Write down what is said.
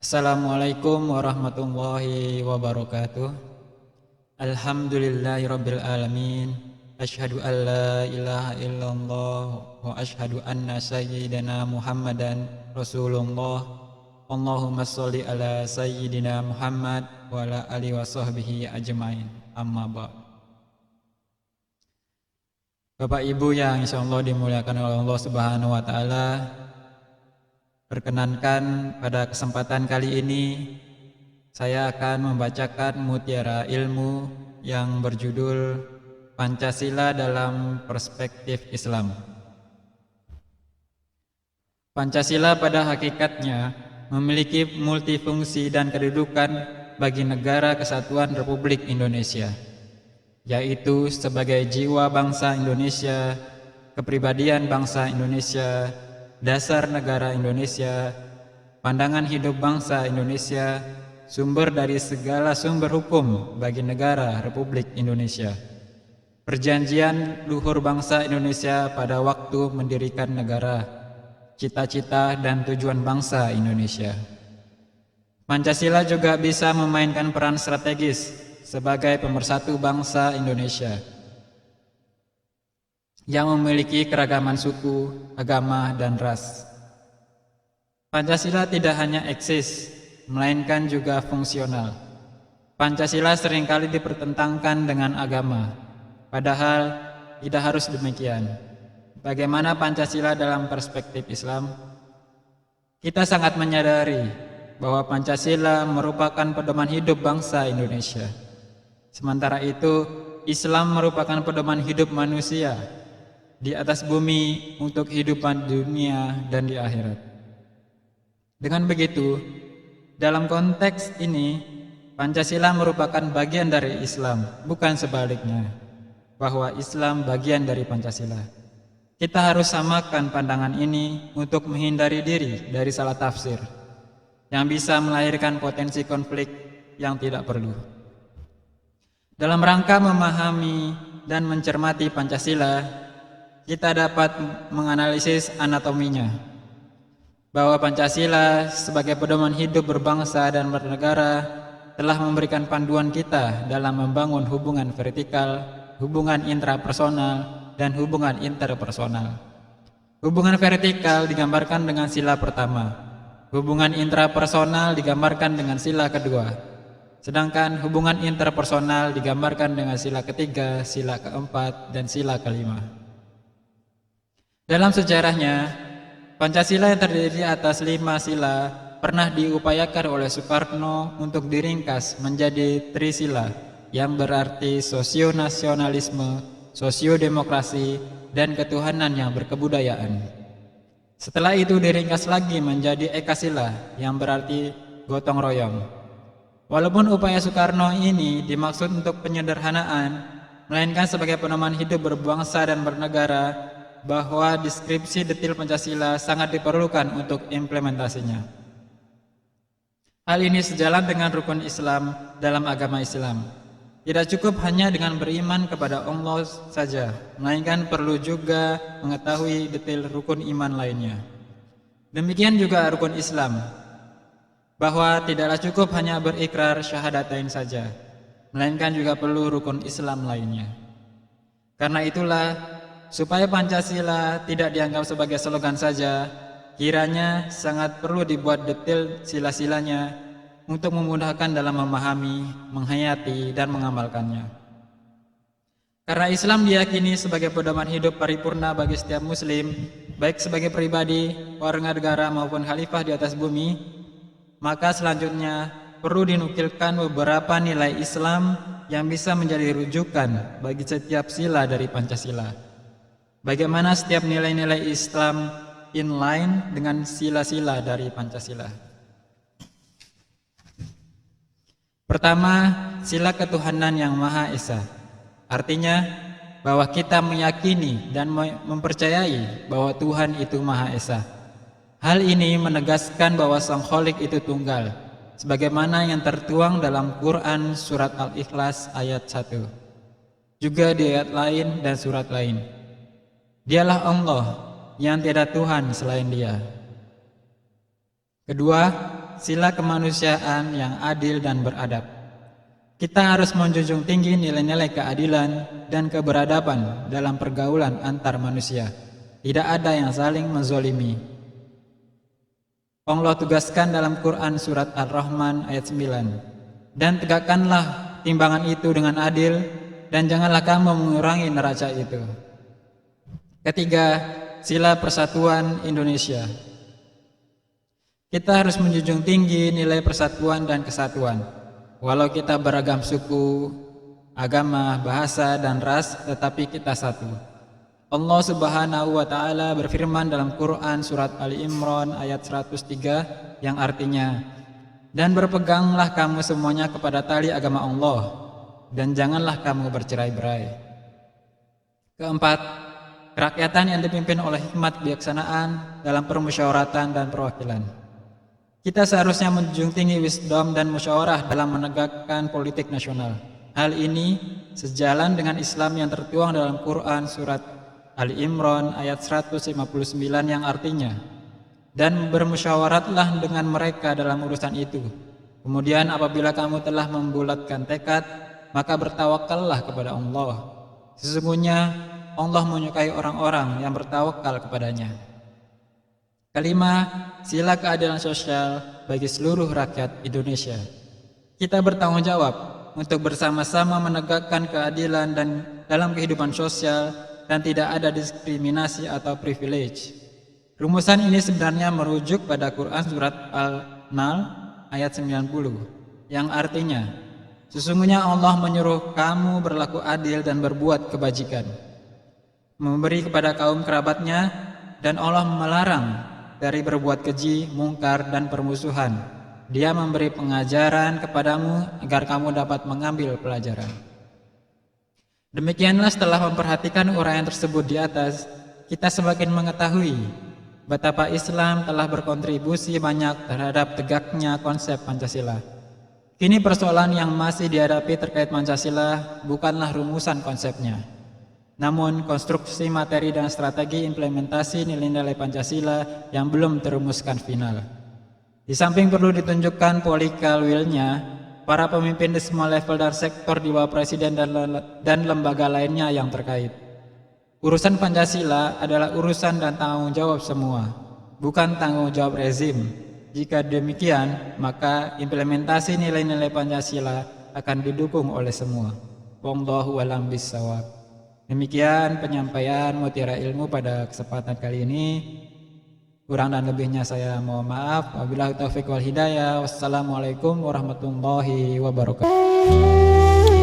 Assalamualaikum warahmatullahi wabarakatuh. Alhamdulillahirabbil alamin. Asyhadu an la ilaha illallah wa asyhadu anna sayyidina Muhammadan Rasulullah. Allahumma sholli ala sayyidina Muhammad wa ala alihi wa sahbihi ajmain. Amma ba'd. Bapak Ibu yang insyaallah dimuliakan oleh Allah Subhanahu wa taala, perkenankan pada kesempatan kali ini saya akan membacakan mutiara ilmu yang berjudul Pancasila dalam Perspektif Islam. Pancasila pada hakikatnya memiliki multifungsi dan kedudukan bagi negara kesatuan Republik Indonesia, yaitu sebagai jiwa bangsa Indonesia, kepribadian bangsa Indonesia, dasar negara Indonesia, pandangan hidup bangsa Indonesia, sumber dari segala sumber hukum bagi negara Republik Indonesia, perjanjian luhur bangsa Indonesia pada waktu mendirikan negara, cita-cita dan tujuan bangsa Indonesia. Pancasila juga bisa memainkan peran strategis sebagai pemersatu bangsa Indonesia yang memiliki keragaman suku, agama, dan ras. Pancasila tidak hanya eksis, melainkan juga fungsional. Pancasila seringkali dipertentangkan dengan agama, padahal tidak harus demikian. Bagaimana Pancasila dalam perspektif Islam? Kita sangat menyadari bahwa Pancasila merupakan pedoman hidup bangsa Indonesia. Sementara itu, Islam merupakan pedoman hidup manusia di atas bumi untuk kehidupan dunia dan di akhirat. Dengan begitu, dalam konteks ini, Pancasila merupakan bagian dari Islam, bukan sebaliknya, bahwa Islam bagian dari Pancasila. Kita harus samakan pandangan ini untuk menghindari diri dari salah tafsir yang bisa melahirkan potensi konflik yang tidak perlu. Dalam rangka memahami dan mencermati Pancasila, kita dapat menganalisis anatominya, bahwa Pancasila sebagai pedoman hidup berbangsa dan bernegara telah memberikan panduan kita dalam membangun hubungan vertikal, hubungan intrapersonal, dan hubungan interpersonal. Hubungan vertikal digambarkan dengan sila pertama, hubungan intrapersonal digambarkan dengan sila kedua, sedangkan hubungan interpersonal digambarkan dengan sila ketiga, sila keempat, dan sila kelima. Dalam sejarahnya, Pancasila yang terdiri atas 5 sila pernah diupayakan oleh Soekarno untuk diringkas menjadi trisila yang berarti sosionasionalisme, sosiodemokrasi, dan ketuhanan yang berkebudayaan. Setelah itu diringkas lagi menjadi ekasila yang berarti gotong royong. Walaupun upaya Soekarno ini dimaksud untuk penyederhanaan, melainkan sebagai pedoman hidup berbangsa dan bernegara, bahwa deskripsi detil Pancasila sangat diperlukan untuk implementasinya. Hal ini sejalan dengan rukun Islam dalam agama Islam. Tidak cukup hanya dengan beriman kepada Allah saja, melainkan perlu juga mengetahui detil rukun iman lainnya. Demikian juga rukun Islam, bahwa tidaklah cukup hanya berikrar syahadatain saja, melainkan juga perlu rukun Islam lainnya. Karena itulah, supaya Pancasila tidak dianggap sebagai slogan saja, kiranya sangat perlu dibuat detail sila-silanya untuk memudahkan dalam memahami, menghayati, dan mengamalkannya. Karena Islam diyakini sebagai pedoman hidup paripurna bagi setiap muslim, baik sebagai pribadi, warga negara maupun khalifah di atas bumi, maka selanjutnya perlu dinukilkan beberapa nilai Islam yang bisa menjadi rujukan bagi setiap sila dari Pancasila. Bagaimana setiap nilai-nilai Islam inline dengan sila-sila dari Pancasila. Pertama, sila ketuhanan yang Maha Esa. Artinya bahwa kita meyakini dan mempercayai bahwa Tuhan itu Maha Esa. Hal ini menegaskan bahwa Sang Kholik itu tunggal, sebagaimana yang tertuang dalam Quran surat Al-Ikhlas ayat 1. Juga di ayat lain dan surat lain. Dialah Allah yang tiada Tuhan selain Dia. Kedua, sila kemanusiaan yang adil dan beradab. Kita harus menjunjung tinggi nilai-nilai keadilan dan keberadaban dalam pergaulan antar manusia. Tidak ada yang saling menzolimi. Allah tugaskan dalam Quran surat Ar-Rahman ayat 9. Dan tegakkanlah timbangan itu dengan adil, dan janganlah kamu mengurangi neraca itu. Ketiga, sila persatuan Indonesia. Kita harus menjunjung tinggi nilai persatuan dan kesatuan. Walau kita beragam suku, agama, bahasa, dan ras, tetapi kita satu. Allah Subhanahu wa Ta'ala berfirman dalam Quran surat Ali Imran ayat 103 yang artinya, dan berpeganglah kamu semuanya kepada tali agama Allah, dan janganlah kamu bercerai-berai. Keempat, kerakyatan yang dipimpin oleh hikmat kebijaksanaan dalam permusyawaratan dan perwakilan. Kita seharusnya menjunjung tinggi wisdom dan musyawarah dalam menegakkan politik nasional. Hal ini sejalan dengan Islam yang tertuang dalam Quran surat Ali Imran ayat 159 yang artinya, dan bermusyawaratlah dengan mereka dalam urusan itu. Kemudian apabila kamu telah membulatkan tekad, maka bertawakallah kepada Allah. Sesungguhnya Allah menyukai orang-orang yang bertawakal kepadanya. Kelima, sila keadilan sosial bagi seluruh rakyat Indonesia. Kita bertanggung jawab untuk bersama-sama menegakkan keadilan dan dalam kehidupan sosial dan tidak ada diskriminasi atau privilege. Rumusan ini sebenarnya merujuk pada Quran surat Al-Nahl ayat 90 yang artinya, sesungguhnya Allah menyuruh kamu berlaku adil dan berbuat kebajikan, memberi kepada kaum kerabatnya, dan Allah melarang dari berbuat keji, mungkar, dan permusuhan. Dia memberi pengajaran kepadamu agar kamu dapat mengambil pelajaran. Demikianlah setelah memperhatikan uraian tersebut di atas, kita semakin mengetahui betapa Islam telah berkontribusi banyak terhadap tegaknya konsep Pancasila. Kini persoalan yang masih dihadapi terkait Pancasila bukanlah rumusan konsepnya, namun konstruksi materi dan strategi implementasi nilai-nilai Pancasila yang belum terumuskan final. Di samping perlu ditunjukkan political will-nya, para pemimpin di semua level dan sektor di bawah presiden dan lembaga lainnya yang terkait. Urusan Pancasila adalah urusan dan tanggung jawab semua, bukan tanggung jawab rezim. Jika demikian, maka implementasi nilai-nilai Pancasila akan didukung oleh semua. Wallahu a'lam bishawab. Demikian penyampaian Mutiara Ilmu pada kesempatan kali ini. Kurang dan lebihnya saya mohon maaf. Wabillahi taufiq wal hidayah. Wassalamualaikum warahmatullahi wabarakatuh.